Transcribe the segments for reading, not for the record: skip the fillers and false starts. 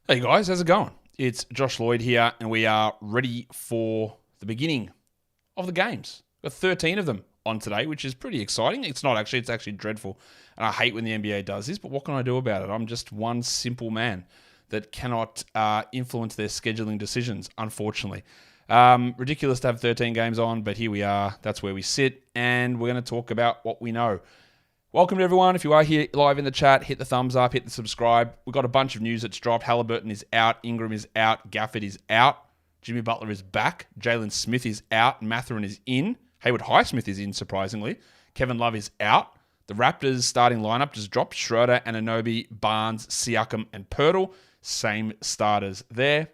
Hey guys, how's it going? It's Josh Lloyd here, and we are ready for the beginning of the games. We've got 13 of them on today, which is pretty exciting. It's not actually, it's actually dreadful. And I hate when the NBA does this, but what can I do about it? I'm just one simple man that cannot influence their scheduling decisions, unfortunately. Ridiculous to have 13 games on, but here we are. That's where we sit, and we're going to talk about what we know. Welcome to everyone. If you are here live in the chat, hit the thumbs up, hit the subscribe. We've got a bunch of news that's dropped. Halliburton is out. Ingram is out. Gafford is out. Jimmy Butler is back. Jalen Smith is out. Mathurin is in. Haywood Highsmith is in, surprisingly. Kevin Love is out. The Raptors starting lineup just dropped. Schroeder, Anunoby, Barnes, Siakam, and Pirtle. Same starters there.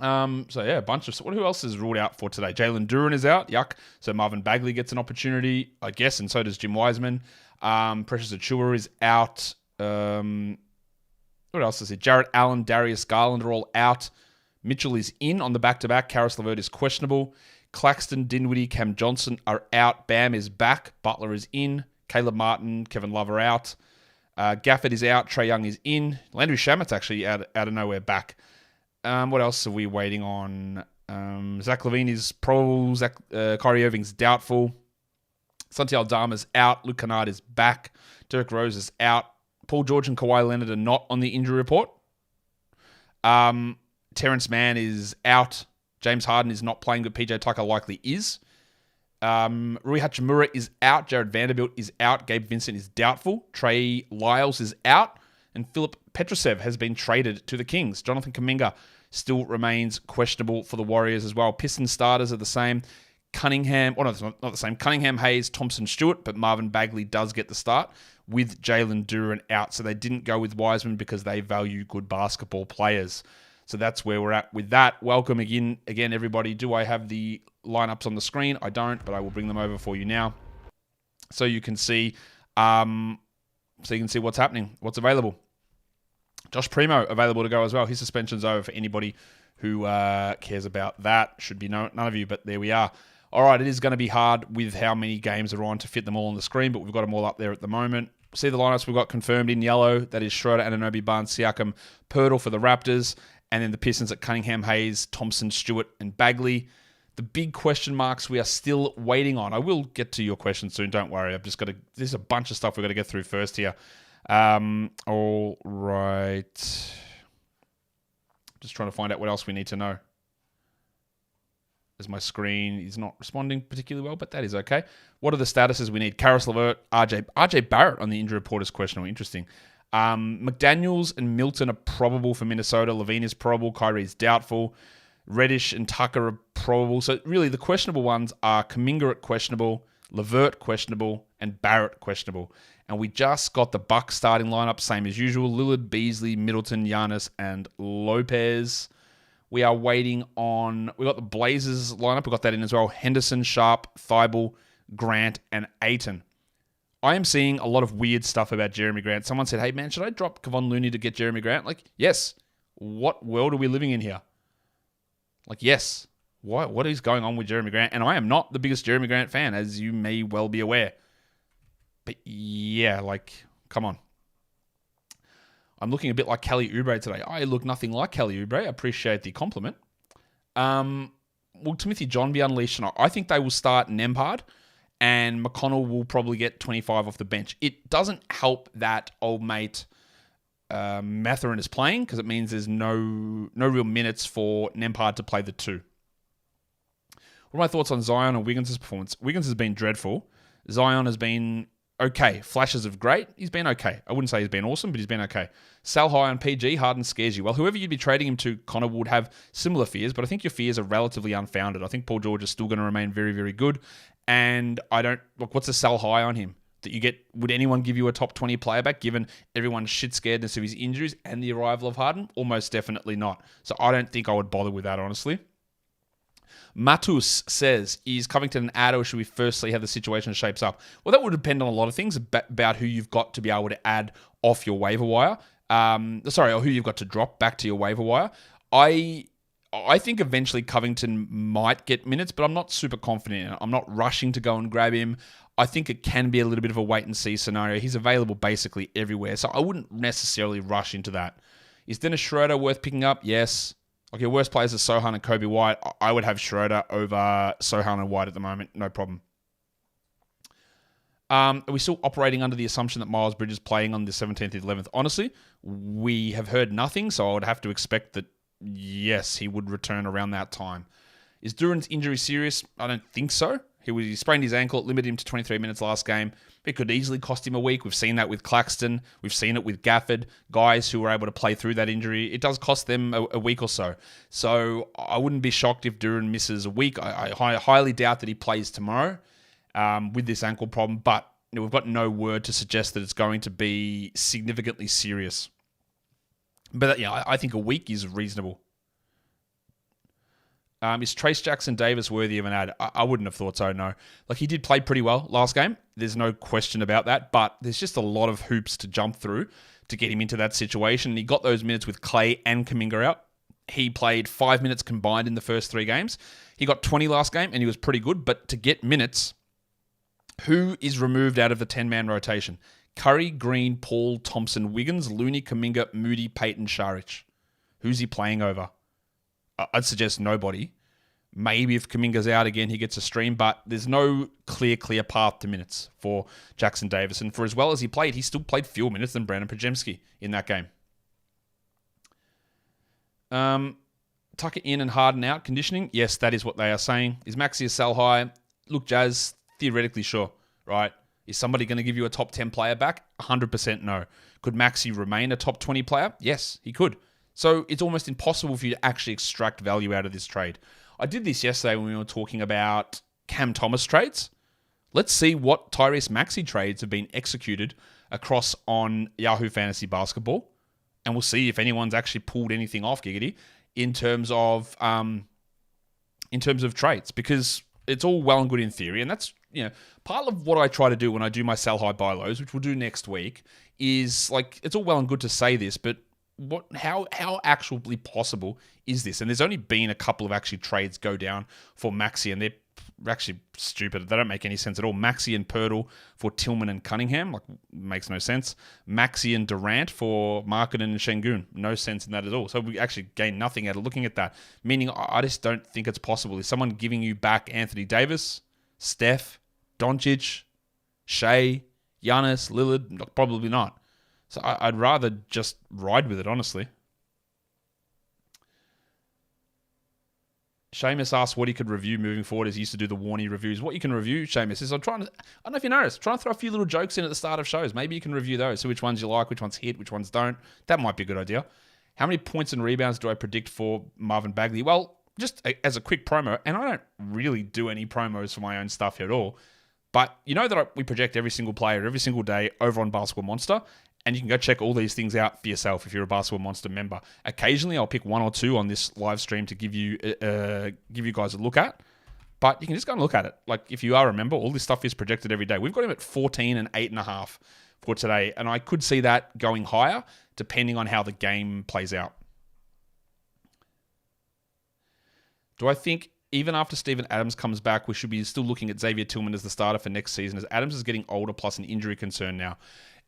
A bunch of... Who else is ruled out for today? Jalen Duren is out. Yuck. So Marvin Bagley gets an opportunity, I guess, and so does Jim Wiseman. Precious Achiuwa is out. What else is it? Jarrett Allen, Darius Garland are all out. Mitchell is in on the back-to-back. Karis LeVert is questionable. Claxton, Dinwiddie, Cam Johnson are out. Bam is back. Butler is in. Caleb Martin, Kevin Love are out. Gafford is out. Trae Young is in. Landry Shamet's actually out of nowhere back. What else are we waiting on? Zach LaVine is probable. Kyrie Irving's doubtful. Santi Aldama's out. Luke Kennard is back. Derrick Rose is out. Paul George and Kawhi Leonard are not on the injury report. Terrence Mann is out. James Harden is not playing, but PJ Tucker likely is. Rui Hachimura is out. Jared Vanderbilt is out. Gabe Vincent is doubtful. Trey Lyles is out. And Philip Petrusev has been traded to the Kings. Jonathan Kuminga still remains questionable for the Warriors as well. Pistons starters are the same. Cunningham, not the same. Cunningham, Hayes, Thompson, Stewart, but Marvin Bagley does get the start with Jalen Duren out. So they didn't go with Wiseman because they value good basketball players. So that's where we're at with that. Welcome again, everybody. Do I have the lineups on the screen? I don't, but I will bring them over for you now, so you can see. What's happening, what's available. Josh Primo available to go as well. His suspension's over for anybody who cares about that. Should be none of you, but there we are. All right, it is going to be hard with how many games are on to fit them all on the screen, but we've got them all up there at the moment. See the lineups we've got confirmed in yellow. That is Schroeder, Anunoby, Barnes, Siakam, Pirtle for the Raptors, and then the Pistons at Cunningham, Hayes, Thompson, Stewart, and Bagley. The big question marks we are still waiting on. I will get to your questions soon, don't worry. There's a bunch of stuff we've got to get through first here. All right. Just trying to find out what else we need to know. As my screen is not responding particularly well, but that is okay. What are the statuses we need? Karis LeVert, RJ Barrett on the injury report is questionable. Interesting. McDaniels and Milton are probable for Minnesota. Levine is probable. Kyrie is doubtful. Reddish and Tucker are probable. So really the questionable ones are Kuminga at questionable, LeVert questionable, and Barrett questionable. And we just got the Bucks starting lineup, same as usual. Lillard, Beasley, Middleton, Giannis, and Lopez. We are waiting on... We got the Blazers lineup. We got that in as well. Henderson, Sharp, Thibault, Grant, and Ayton. I am seeing a lot of weird stuff about Jeremy Grant. Someone said, hey, man, should I drop Kevon Looney to get Jeremy Grant? Like, yes. What world are we living in here? Like, yes. What is going on with Jeremy Grant? And I am not the biggest Jeremy Grant fan, as you may well be aware. But yeah, like, come on. I'm looking a bit like Kelly Oubre today. I look nothing like Kelly Oubre. I appreciate the compliment. Will Timothy John be unleashed tonight? I think they will start Nembhard, and McConnell will probably get 25 off the bench. It doesn't help that old mate Mathurin is playing, because it means there's no real minutes for Nembhard to play the two. What are my thoughts on Zion and Wiggins' performance? Wiggins has been dreadful. Zion has been okay. Flashes of great. He's been okay. I wouldn't say he's been awesome, but he's been okay. Sell high on PG. Harden scares you. Well, whoever you'd be trading him to, Connor, would have similar fears, but I think your fears are relatively unfounded. I think Paul George is still going to remain very, very good. And I don't... Look, what's the sell high on him? That you get... Would anyone give you a top 20 player back, given everyone's shit scaredness of his injuries and the arrival of Harden? Almost definitely not. So I don't think I would bother with that, honestly. Matus says, is Covington an add, or should we first see how the situation shapes up? Well, that would depend on a lot of things about who you've got to be able to add off your waiver wire. Or who you've got to drop back to your waiver wire. I think eventually Covington might get minutes, but I'm not super confident in it. I'm not rushing to go and grab him. I think it can be a little bit of a wait-and-see scenario. He's available basically everywhere, so I wouldn't necessarily rush into that. Is Dennis Schroeder worth picking up? Yes. Like, your worst players are Sohan and Kobe White. I would have Schroeder over Sohan and White at the moment. No problem. Are we still operating under the assumption that Miles Bridges is playing on the 17th and 11th? Honestly, we have heard nothing, so I would have to expect that, yes, he would return around that time. Is Duran's injury serious? I don't think so. He sprained his ankle. It limited him to 23 minutes last game. It could easily cost him a week. We've seen that with Claxton. We've seen it with Gafford. Guys who were able to play through that injury. It does cost them a week or so. So I wouldn't be shocked if Duran misses a week. I highly doubt that he plays tomorrow with this ankle problem. But we've got no word to suggest that it's going to be significantly serious. But yeah, I think a week is reasonable. Is Trace Jackson-Davis worthy of an ad? I wouldn't have thought so, no. Like, he did play pretty well last game. There's no question about that. But there's just a lot of hoops to jump through to get him into that situation. And he got those minutes with Clay and Kuminga out. He played 5 minutes combined in the first 3 games. He got 20 last game, and he was pretty good. But to get minutes, who is removed out of the 10-man rotation? Curry, Green, Paul, Thompson, Wiggins, Looney, Kuminga, Moody, Payton, Šarić. Who's he playing over? I'd suggest nobody. Maybe if Kuminga's out again, he gets a stream, but there's no clear path to minutes for Jackson Davis. And for as well as he played, he still played fewer minutes than Brandon Pajemski in that game. Tucker in and Harden out conditioning. Yes, that is what they are saying. Is Maxey a sell high? Look, Jazz, theoretically, sure, right? Is somebody going to give you a top 10 player back? 100% no. Could Maxey remain a top 20 player? Yes, he could. So it's almost impossible for you to actually extract value out of this trade. I did this yesterday when we were talking about Cam Thomas trades. Let's see what Tyrese Maxey trades have been executed across on Yahoo Fantasy Basketball, and we'll see if anyone's actually pulled anything off, Giggity, in terms of trades, because it's all well and good in theory, and that's, you know, part of what I try to do when I do my sell high buy lows, which we'll do next week, is like, it's all well and good to say this, but how actually possible is this? And there's only been a couple of actually trades go down for Maxey, and they're actually stupid. They don't make any sense at all. Maxey and Pirtle for Tillman and Cunningham, like, makes no sense. Maxey and Durant for Markkanen and Şengün, no sense in that at all. So we actually gain nothing out of looking at that. Meaning, I just don't think it's possible. Is someone giving you back Anthony Davis, Steph, Doncic, Shea, Giannis, Lillard? Probably not. So I'd rather just ride with it, honestly. Seamus asked what he could review moving forward as he used to do the Warney reviews. What you can review, Seamus, is I don't know if you noticed, trying to throw a few little jokes in at the start of shows. Maybe you can review those. So which ones you like, which ones hit, which ones don't. That might be a good idea. How many points and rebounds do I predict for Marvin Bagley? Well, just as a quick promo, and I don't really do any promos for my own stuff here at all, but you know that we project every single player every single day over on Basketball Monster. And you can go check all these things out for yourself if you're a Basketball Monster member. Occasionally, I'll pick one or two on this live stream to give you guys a look at. But you can just go and look at it. Like, if you are a member, all this stuff is projected every day. We've got him at 14 and 8.5 for today. And I could see that going higher depending on how the game plays out. Do I think even after Steven Adams comes back, we should be still looking at Xavier Tillman as the starter for next season, as Adams is getting older plus an injury concern now?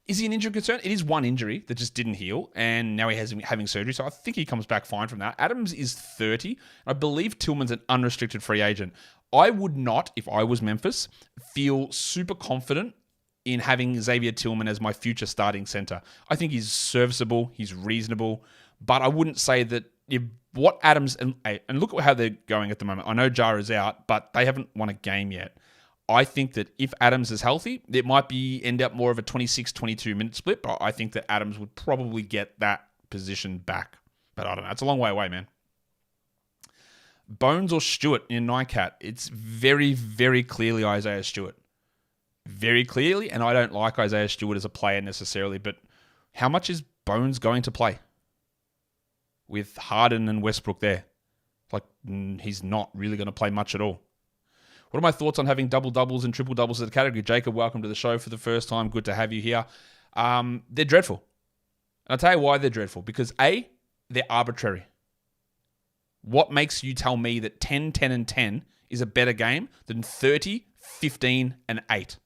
Is he an injury concern? It is one injury that just didn't heal, and now he has having surgery, so I think he comes back fine from that. Adams is 30. I believe Tillman's an unrestricted free agent. I would not, if I was Memphis, feel super confident in having Xavier Tillman as my future starting center. I think he's serviceable, he's reasonable, but I wouldn't say that what Adams, and look at how they're going at the moment. I know Jar is out, but they haven't won a game yet. I think that if Adams is healthy, it might end up more of a 26-22 minute split, but I think that Adams would probably get that position back. But I don't know. It's a long way away, man. Bones or Stewart in Nightcat? It's very, very clearly Isaiah Stewart. Very clearly, and I don't like Isaiah Stewart as a player necessarily, but how much is Bones going to play with Harden and Westbrook there? Like, he's not really going to play much at all. What are my thoughts on having double-doubles and triple-doubles as a category? Jacob, welcome to the show for the first time. Good to have you here. They're dreadful. And I'll tell you why they're dreadful. Because A, they're arbitrary. What makes you tell me that 10, 10, and 10 is a better game than 30, 15, and 8?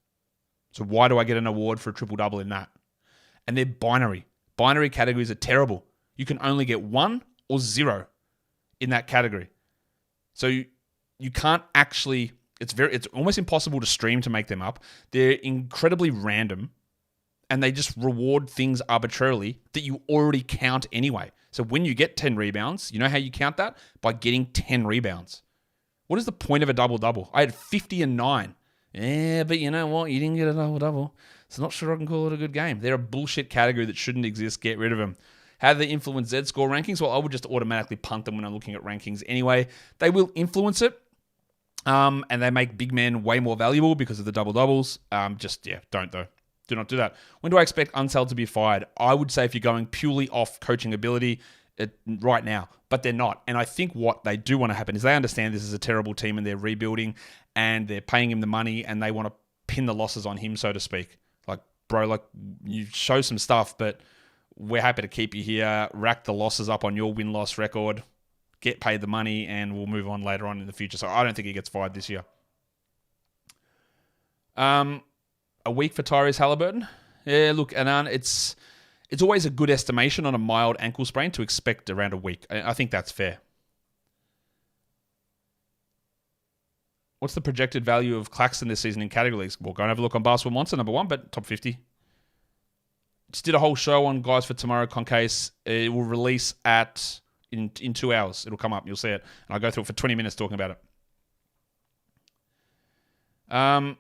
So why do I get an award for a triple-double in that? And they're binary. Binary categories are terrible. You can only get 1 or 0 in that category. So you can't actually, it's almost impossible to stream to make them up. They're incredibly random, and they just reward things arbitrarily that you already count anyway. So when you get 10 rebounds, you know how you count that? By getting 10 rebounds. What is the point of a double-double? I had 50 and 9. Yeah, but you know what? You didn't get a double-double. So not sure I can call it a good game. They're a bullshit category that shouldn't exist. Get rid of them. How do they influence Z-score rankings? Well, I would just automatically punt them when I'm looking at rankings anyway. They will influence it, and they make big men way more valuable because of the double-doubles. Don't though. Do not do that. When do I expect Unseld to be fired? I would say if you're going purely off coaching ability, right now, but they're not. And I think what they do want to happen is they understand this is a terrible team and they're rebuilding and they're paying him the money and they want to pin the losses on him, so to speak. Like, bro, like, you show some stuff, but we're happy to keep you here, rack the losses up on your win-loss record, get paid the money, and we'll move on later on in the future. So I don't think he gets fired this year. A week for Tyrese Halliburton? Yeah, look, Anan, it's always a good estimation on a mild ankle sprain to expect around a week. I think that's fair. What's the projected value of Claxton this season in category leagues? Well, go and have a look on Basketball Monster, number 1, but top 50. Just did a whole show on guys for tomorrow, Concase. It will release in 2 hours. It'll come up. You'll see it. And I'll go through it for 20 minutes talking about it.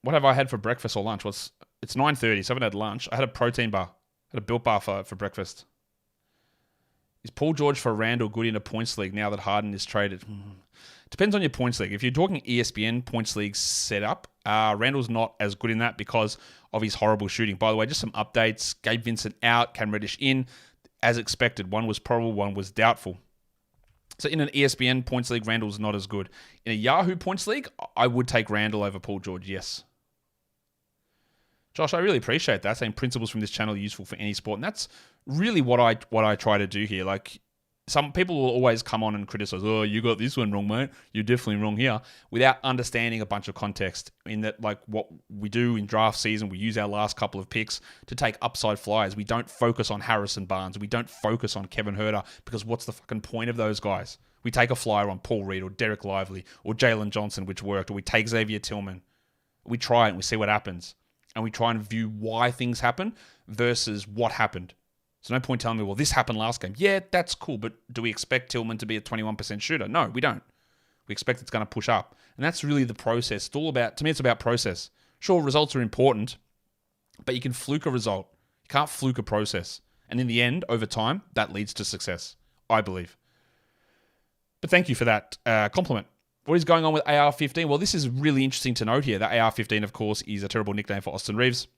What have I had for breakfast or lunch? It's 9:30, so I haven't had lunch. I had a protein bar. I had a Built Bar for breakfast. Is Paul George for Randall good in a points league now that Harden is traded? Depends on your points league. If you're talking ESPN points league setup, Randall's not as good in that because of his horrible shooting. By the way, just some updates. Gabe Vincent out, Cam Reddish in. As expected, one was probable, one was doubtful. So in an ESPN points league, Randall's not as good. In a Yahoo points league, I would take Randall over Paul George, yes. Josh, I really appreciate that, saying principles from this channel are useful for any sport. And that's really what I try to do here. Like, some people will always come on and criticize, oh, you got this one wrong, mate. You're definitely wrong here, without understanding a bunch of context. In that, like, what we do in draft season, we use our last couple of picks to take upside flyers. We don't focus on Harrison Barnes. We don't focus on Kevin Huerter, because what's the fucking point of those guys? We take a flyer on Paul Reed or Derek Lively or Jalen Johnson, which worked, or we take Xavier Tillman. We try it and we see what happens. And we try and view why things happen versus what happened. So no point telling me, well, this happened last game. Yeah, that's cool, but do we expect Tillman to be a 21% shooter? No, we don't. We expect it's going to push up. And that's really the process. It's all about, to me, it's about process. Sure, results are important, but you can fluke a result. You can't fluke a process. And in the end, over time, that leads to success, I believe. But thank you for that compliment. What is going on with AR-15? Well, this is really interesting to note here. That AR-15, of course, is a terrible nickname for Austin Reeves.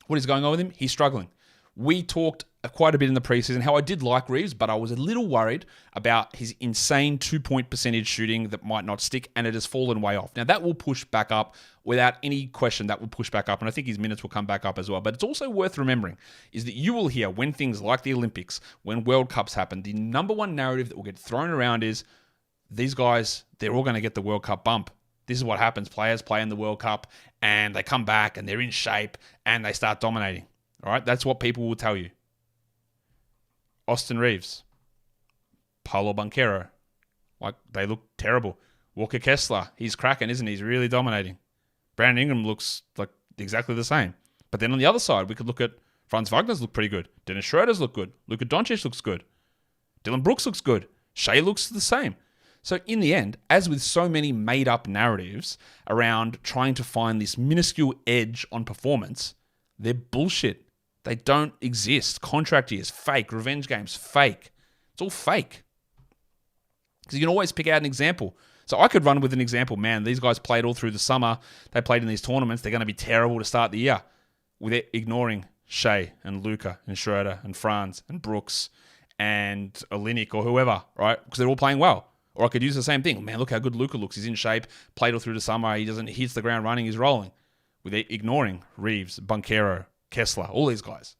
What is going on with him? He's struggling. We talked quite a bit in the preseason how I did like Reeves, but I was a little worried about his insane 2-point percentage shooting that might not stick, and it has fallen way off. Now, that will push back up without any question. That will push back up, and I think his minutes will come back up as well. But it's also worth remembering is that you will hear when things like the Olympics, when World Cups happen, the number one narrative that will get thrown around is these guys, they're all going to get the World Cup bump. This is what happens. Players play in the World Cup, and they come back, and they're in shape, and they start dominating. All right, that's what people will tell you. Austin Reeves, Paolo Banchero, like, they look terrible. Walker Kessler, he's cracking, isn't he? He's really dominating. Brandon Ingram looks like exactly the same. But then on the other side, we could look at Franz Wagner's look pretty good. Dennis Schroeder's look good. Luka Doncic looks good. Dylan Brooks looks good. Shea looks the same. So in the end, as with so many made-up narratives around trying to find this minuscule edge on performance, they're bullshit. They don't exist. Contract years, fake. Revenge games, fake. It's all fake. Because you can always pick out an example. So I could run with an example. Man, these guys played all through the summer. They played in these tournaments. They're going to be terrible to start the year. Without ignoring Shea and Luka and Schroeder and Franz and Brooks and Olynyk or whoever, right? Because they're all playing well. Or I could use the same thing. Man, look how good Luka looks. He's in shape. Played all through the summer. He hits the ground running. He's rolling. Without ignoring Reeves, Banchero, Kessler, all these guys.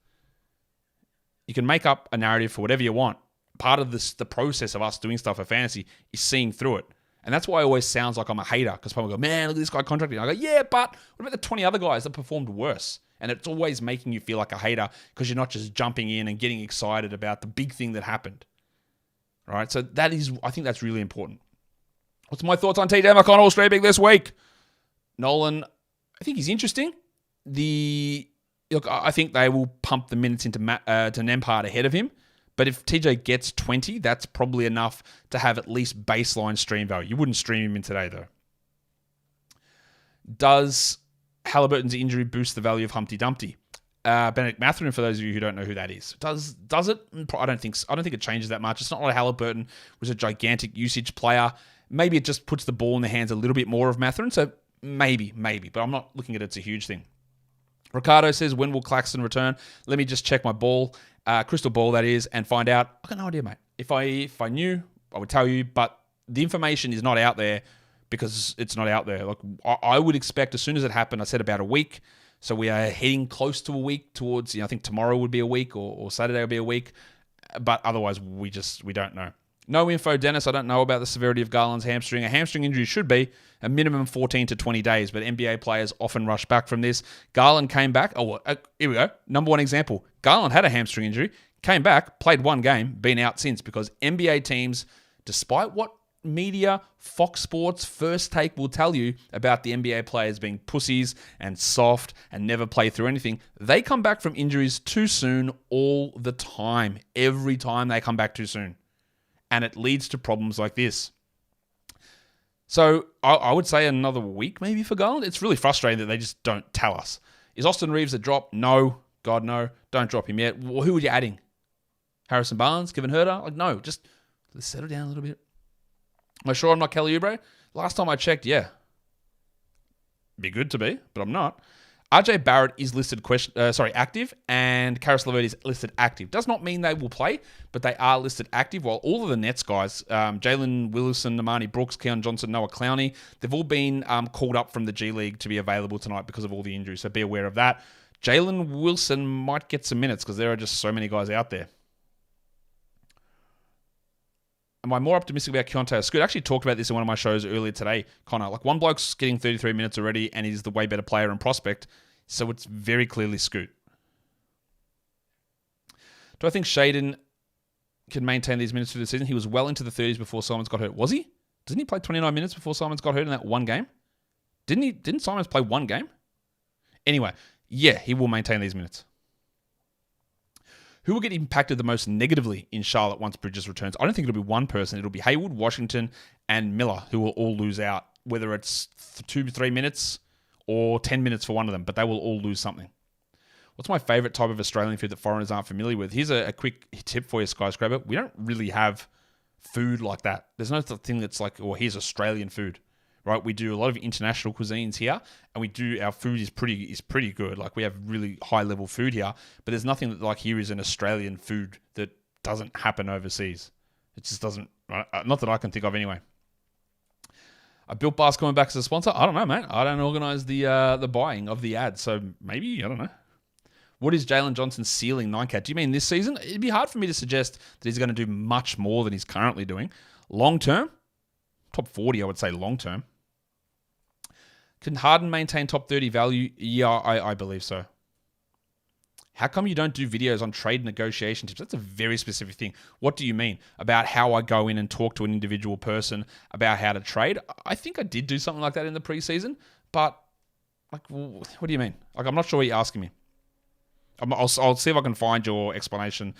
You can make up a narrative for whatever you want. Part of the process of us doing stuff for fantasy is seeing through it. And that's why it always sounds like I'm a hater, because people go, man, look at this guy contracting. I go, yeah, but what about the 20 other guys that performed worse? And it's always making you feel like a hater because you're not just jumping in and getting excited about the big thing that happened. All right, so I think that's really important. What's my thoughts on TJ McConnell streaming this week? Nolan, I think he's interesting. I think they will pump the minutes into to Nembhard ahead of him. But if TJ gets 20, that's probably enough to have at least baseline stream value. You wouldn't stream him in today, though. Does Halliburton's injury boost the value of Humpty Dumpty? Benedict Mathurin, for those of you who don't know who that is. Does it? I don't think it changes that much. It's not like Halliburton was a gigantic usage player. Maybe it just puts the ball in the hands a little bit more of Mathurin. So maybe. But I'm not looking at it's a huge thing. Ricardo says, when will Claxton return? Let me just check my crystal ball that is, and find out. I got no idea, mate. If I knew, I would tell you, but the information is not out there because it's not out there. Like I would expect as soon as it happened, I said about a week. So we are heading close to a week towards, I think tomorrow would be a week or Saturday would be a week. But otherwise, we don't know. No info, Dennis. I don't know about the severity of Garland's hamstring. A hamstring injury should be a minimum 14 to 20 days, but NBA players often rush back from this. Garland came back. Here we go. Number one example. Garland had a hamstring injury, came back, played one game, been out since because NBA teams, despite what media, Fox Sports, First Take will tell you about the NBA players being pussies and soft and never play through anything, they come back from injuries too soon all the time. Every time they come back too soon. And it leads to problems like this. So I would say another week maybe for Garland. It's really frustrating that they just don't tell us. Is Austin Reeves a drop? No. God, no. Don't drop him yet. Well, who are you adding? Harrison Barnes? Kevin Huerter? Like, no. Just let's settle down a little bit. Am I sure I'm not Kelly Oubre? Last time I checked, yeah. Be good to be, but I'm not. RJ Barrett is listed active, and Karis LeVert is listed active. Does not mean they will play, but they are listed active. While all of the Nets guys, Jalen Wilson, Namani Brooks, Keon Johnson, Noah Clowney, they've all been called up from the G League to be available tonight because of all the injuries. So be aware of that. Jalen Wilson might get some minutes because there are just so many guys out there. Am I more optimistic about Keontae Scoot? I actually talked about this in one of my shows earlier today, Connor. Like, one bloke's getting 33 minutes already, and he's the way better player and prospect, so it's very clearly Scoot. Do I think Shaden can maintain these minutes through the season? He was well into the 30s before Simons got hurt. Was he? Didn't he play 29 minutes before Simons got hurt in that one game? Didn't Simons play one game? Anyway, yeah, he will maintain these minutes. Who will get impacted the most negatively in Charlotte once Bridges returns? I don't think it'll be one person. It'll be Hayward, Washington, and Miller, who will all lose out, whether it's 2 to 3 minutes or 10 minutes for one of them, but they will all lose something. What's my favorite type of Australian food that foreigners aren't familiar with? Here's a quick tip for you, Skyscraper. We don't really have food like that. There's no thing that's like, here's Australian food. Right, we do a lot of international cuisines here, and our food is pretty good. Like, we have really high level food here, but there's nothing that like here is an Australian food that doesn't happen overseas. It just doesn't. Not that I can think of anyway. I Built Bar's coming back as a sponsor. I don't know, mate. I don't organise the buying of the ad, so maybe I don't know. What is Jalen Johnson's ceiling 9K? Do you mean this season? It'd be hard for me to suggest that he's going to do much more than he's currently doing. Long term, top 40, I would say long term. Can Harden maintain top 30 value? Yeah, I believe so. How come you don't do videos on trade negotiation tips? That's a very specific thing. What do you mean? About how I go in and talk to an individual person about how to trade? I think I did do something like that in the preseason, but like, what do you mean? Like, I'm not sure what you're asking me. I'll see if I can find your explanation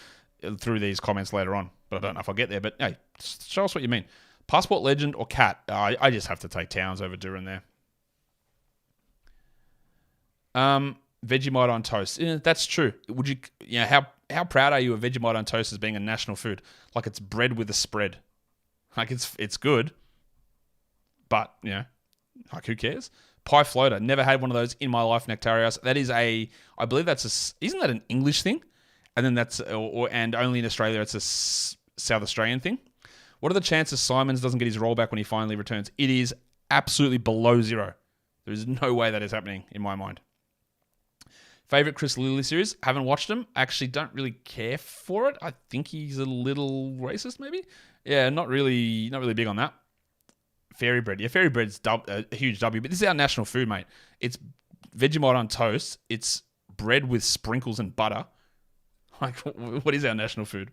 through these comments later on, but I don't know if I'll get there. But hey, show us what you mean. Passport Legend or Cat? I just have to take Towns over Duran there. Vegemite on toast. Yeah, that's true. Would you how proud are you of Vegemite on toast as being a national food? Like, it's bread with a spread. Like, it's good, but like, who cares? Pie floater. Never had one of those in my life, Nectarios. That is I believe isn't that an English thing? And then and only in Australia it's a South Australian thing. What are the chances Simons doesn't get his roll back when he finally returns? It is absolutely below zero. There is no way that is happening in my mind. Favorite Chris Lilly series? Haven't watched him. Actually, don't really care for it. I think he's a little racist, maybe. Yeah, not really big on that. Fairy bread. Yeah, fairy bread's a huge W, but this is our national food, mate. It's Vegemite on toast. It's bread with sprinkles and butter. Like, what is our national food?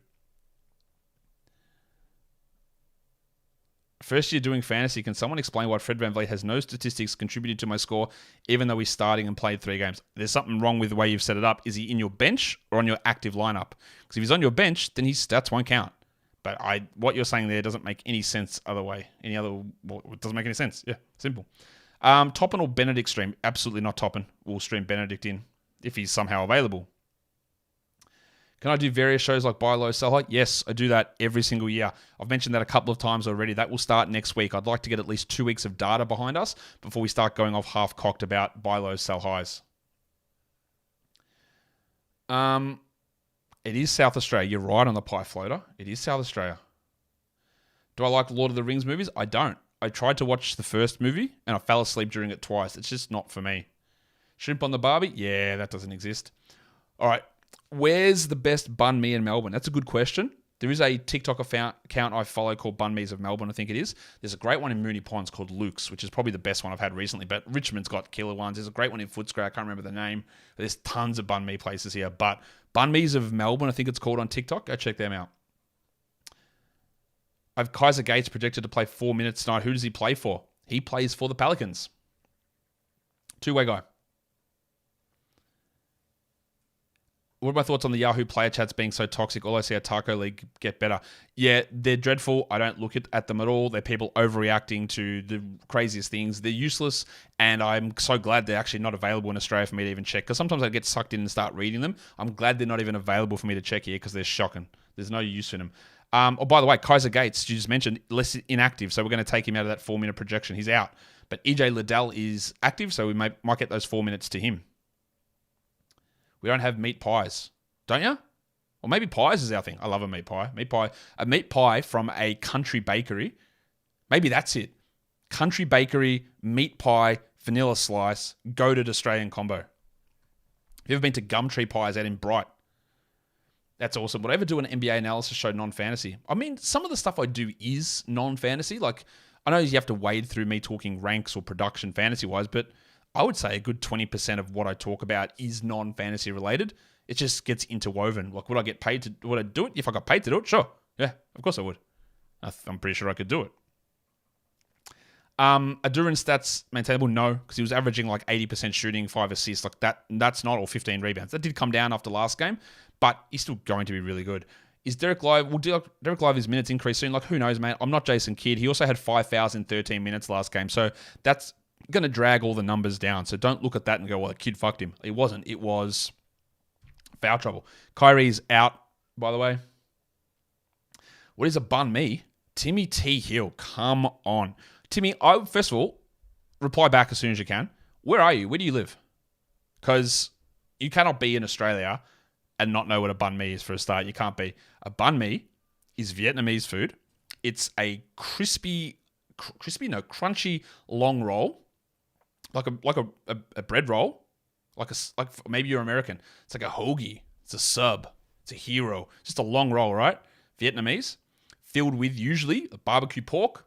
First year doing fantasy, can someone explain why Fred VanVleet has no statistics contributed to my score, even though he's starting and played 3 games? There's something wrong with the way you've set it up. Is he in your bench or on your active lineup? Because if he's on your bench, then his stats won't count. But what you're saying there doesn't make any sense other way. It doesn't make any sense. Yeah, simple. Toppin or Benedict stream? Absolutely not Toppin. We'll stream Benedict in if he's somehow available. Can I do various shows like buy low, sell high? Yes, I do that every single year. I've mentioned that a couple of times already. That will start next week. I'd like to get at least 2 weeks of data behind us before we start going off half-cocked about buy lows, sell highs. It is South Australia. You're right on the pie floater. It is South Australia. Do I like Lord of the Rings movies? I don't. I tried to watch the first movie and I fell asleep during it twice. It's just not for me. Shrimp on the Barbie? Yeah, that doesn't exist. All right. Where's the best banh mi in Melbourne? That's a good question. There is a TikTok account I follow called Banh Mi's of Melbourne, I think it is. There's a great one in Moonee Ponds called Luke's, which is probably the best one I've had recently, but Richmond's got killer ones. There's a great one in Footscray. I can't remember the name. There's tons of banh mi places here, but Banh Mi's of Melbourne, I think it's called on TikTok. Go check them out. I've Kaiser Gates projected to play 4 minutes tonight. Who does he play for? He plays for the Pelicans. Two-way guy. What are my thoughts on the Yahoo player chats being so toxic? All I see are Taco League get better. Yeah, they're dreadful. I don't look at them at all. They're people overreacting to the craziest things. They're useless, and I'm so glad they're actually not available in Australia for me to even check, because sometimes I get sucked in and start reading them. I'm glad they're not even available for me to check here because they're shocking. There's no use in them. By the way, Kaiser Gates, you just mentioned, less inactive, so we're going to take him out of that 4-minute projection. He's out. But EJ Liddell is active, so we might get those 4 minutes to him. We don't have meat pies, don't you? Or maybe pies is our thing. I love a meat pie. A meat pie from a country bakery. Maybe that's it. Country bakery, meat pie, vanilla slice, goated Australian combo. Have you ever been to Gumtree Pies out in Bright? That's awesome. Would I ever do an NBA analysis show non-fantasy? I mean, some of the stuff I do is non-fantasy. Like, I know you have to wade through me talking ranks or production fantasy-wise, but I would say a good 20% of what I talk about is non-fantasy related. It just gets interwoven. Like, would I get paid to... Would I do it? If I got paid to do it? Sure. Yeah, of course I would. I'm pretty sure I could do it. Adurin stats maintainable? No, because he was averaging like 80% shooting, 5 assists. Like that's not all 15 rebounds. That did come down after last game, but he's still going to be really good. Is Derek Live... Will Derek Live his minutes increase soon? Like, who knows, man? I'm not Jason Kidd. He also had 5,013 minutes last game, so that's going to drag all the numbers down. So don't look at that and go, well, the kid fucked him. It wasn't. It was foul trouble. Kyrie's out, by the way. What is a bun me? Timmy T. Hill. Come on. Timmy, first of all, reply back as soon as you can. Where are you? Where do you live? Because you cannot be in Australia and not know what a banh mi is for a start. You can't be. A banh mi is Vietnamese food. It's a crunchy long roll, like a bread roll, like maybe you're American. It's like a hoagie. It's a sub. It's a hero. Just a long roll, right? Vietnamese, filled with usually a barbecue pork,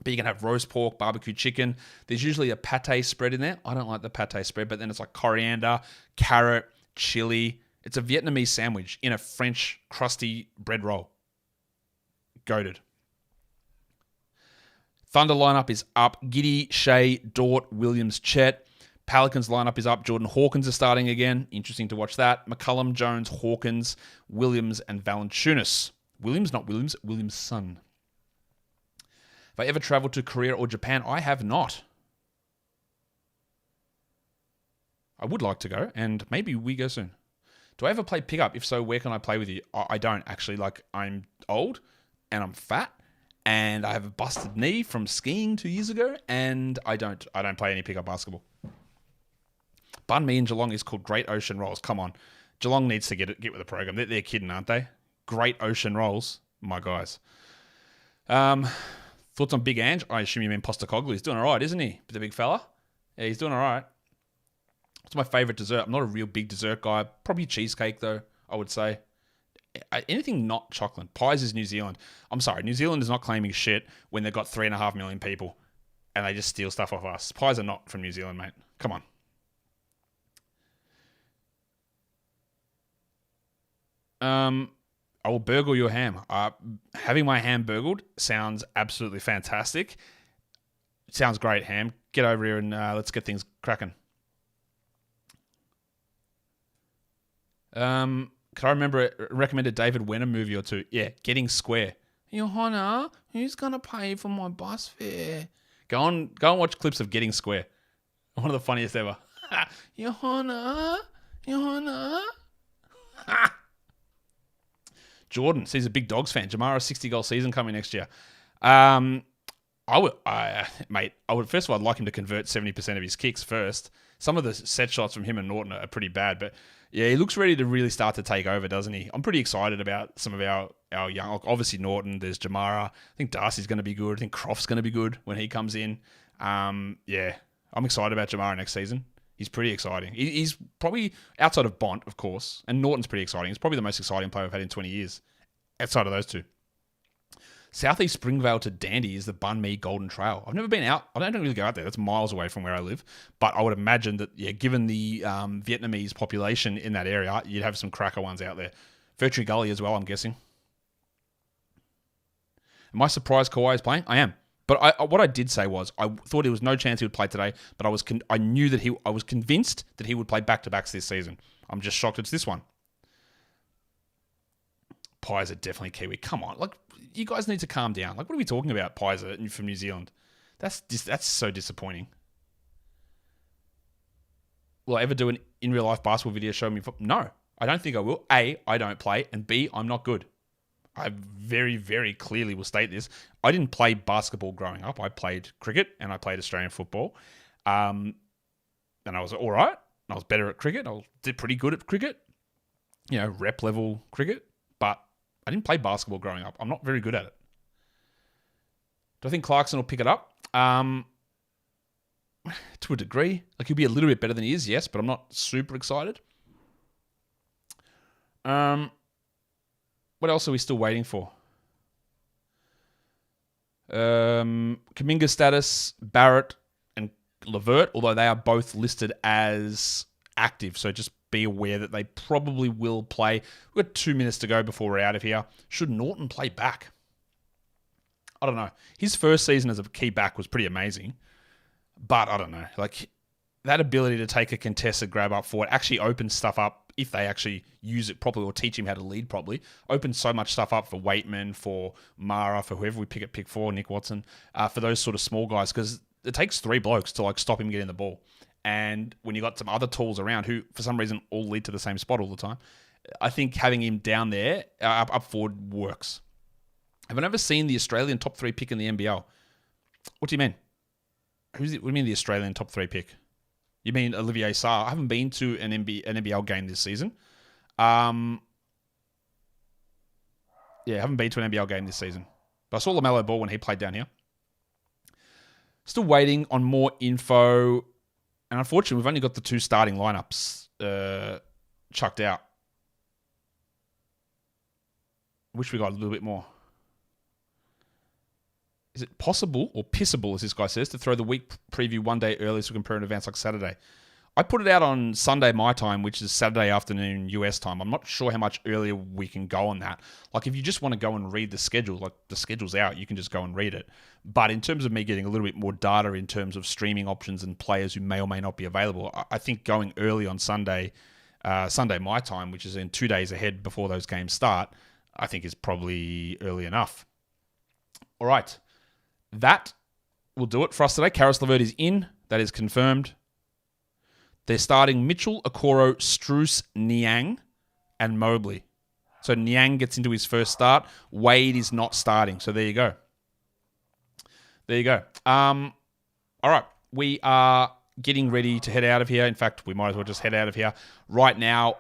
but you can have roast pork, barbecue chicken. There's usually a pate spread in there. I don't like the pate spread, but then it's like coriander, carrot, chili. It's a Vietnamese sandwich in a French crusty bread roll. Goated. Thunder lineup is up. Giddy, Shea, Dort, Williams, Chet. Pelicans lineup is up. Jordan Hawkins is starting again. Interesting to watch that. McCullum, Jones, Hawkins, Williams, and Valanciunas. Williams, not Williams. Williamson. Have I ever traveled to Korea or Japan? I have not. I would like to go, and maybe we go soon. Do I ever play pickup? If so, where can I play with you? I don't, actually. Like, I'm old, and I'm fat, and I have a busted knee from skiing 2 years ago, and I don't play any pickup basketball. Banh mi in Geelong is called Great Ocean Rolls. Come on. Geelong needs to get with the program. They're kidding, aren't they? Great Ocean Rolls. My guys. Thoughts on Big Ange? I assume you mean Postecoglou. He's doing all right, isn't he? The big fella? Yeah, he's doing all right. What's my favourite dessert? I'm not a real big dessert guy. Probably cheesecake, though, I would say. Anything not chocolate. Pies is New Zealand. I'm sorry, New Zealand is not claiming shit when they've got 3.5 million people and they just steal stuff off us. Pies are not from New Zealand, mate. Come on. I will burgle your ham. Having my ham burgled sounds absolutely fantastic. Sounds great, Ham. Get over here and let's get things cracking. Could I recommend a David Wenham movie or two? Yeah, Getting Square. Your Honor, who's gonna pay for my bus fare? Go and watch clips of Getting Square. One of the funniest ever. Your Honor, Jordan sees a big Dogs fan. Jamara's 60-goal season coming next year. Mate, first of all, I'd like him to convert 70% of his kicks first. Some of the set shots from him and Norton are pretty bad, but yeah, he looks ready to really start to take over, doesn't he? I'm pretty excited about some of our young, obviously Norton, there's Jamara. I think Darcy's going to be good. I think Croft's going to be good when he comes in. Yeah, I'm excited about Jamara next season. He's pretty exciting. He's probably, outside of Bont, of course, and Norton's pretty exciting. He's probably the most exciting player we've had in 20 years, outside of those two. Southeast Springvale to Dandy is the Bun Me Golden Trail. I've never been out. I don't really go out there. That's miles away from where I live. But I would imagine that, yeah, given the Vietnamese population in that area, you'd have some cracker ones out there. Virtue Gully as well, I'm guessing. Am I surprised Kawhi is playing? I am. But what I did say was I thought there was no chance he would play today, but I was convinced that he would play back-to-backs this season. I'm just shocked it's this one. Pies are definitely Kiwi. Come on, like, you guys need to calm down. Like, what are we talking about? Pies are from New Zealand. That's so disappointing. Will I ever do an in real life basketball video showing me? No, I don't think I will. A, I don't play, and B, I'm not good. I very, very clearly will state this. I didn't play basketball growing up. I played cricket and I played Australian football. And I was all right. I was better at cricket. I did pretty good at cricket. You know, rep level cricket. But I didn't play basketball growing up. I'm not very good at it. Do I think Clarkson will pick it up? To a degree. Like, he'll be a little bit better than he is, yes, but I'm not super excited. What else are we still waiting for? Kuminga status, Barrett and Levert, although they are both listed as active, so just be aware that they probably will play. We've got 2 minutes to go before we're out of here. Should Norton play back? I don't know. His first season as a key back was pretty amazing, but I don't know. Like, that ability to take a contested grab up forward actually opens stuff up if they actually use it properly or teach him how to lead properly. Opens so much stuff up for Waitman, for Mara, for whoever we pick at pick 4, Nick Watson, for those sort of small guys, because it takes 3 blokes to like stop him getting the ball. And when you got some other tools around who, for some reason, all lead to the same spot all the time, I think having him down there, up forward, works. Have I ever seen the Australian top 3 pick in the NBL? What do you mean? What do you mean the Australian top 3 pick? You mean Olivier Sarr? I haven't been to an NBL game this season. I haven't been to an NBL game this season. But I saw LaMelo Ball when he played down here. Still waiting on more info. And unfortunately, we've only got the 2 starting lineups chucked out. Wish we got a little bit more. Is it possible, or pissable, as this guy says, to throw the week preview one day early so we can compare in advance like Saturday? I put it out on Sunday my time, which is Saturday afternoon US time. I'm not sure how much earlier we can go on that. Like, if you just want to go and read the schedule, like, the schedule's out, you can just go and read it. But in terms of me getting a little bit more data in terms of streaming options and players who may or may not be available, I think going early on Sunday my time, which is in 2 days ahead before those games start, I think is probably early enough. All right. That will do it for us today. Karis LeVert is in. That is confirmed. They're starting Mitchell, Okoro, Struce, Niang, and Mobley. So Niang gets into his first start. Wade is not starting. So there you go. All right. We are getting ready to head out of here. In fact, we might as well just head out of here right now.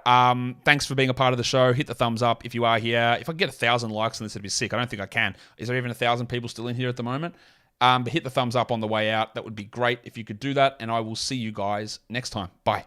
Thanks for being a part of the show. Hit the thumbs up if you are here. If I can get 1,000 likes on this, it'd be sick. I don't think I can. Is there even 1,000 people still in here at the moment? But hit the thumbs up on the way out. That would be great if you could do that. And I will see you guys next time. Bye.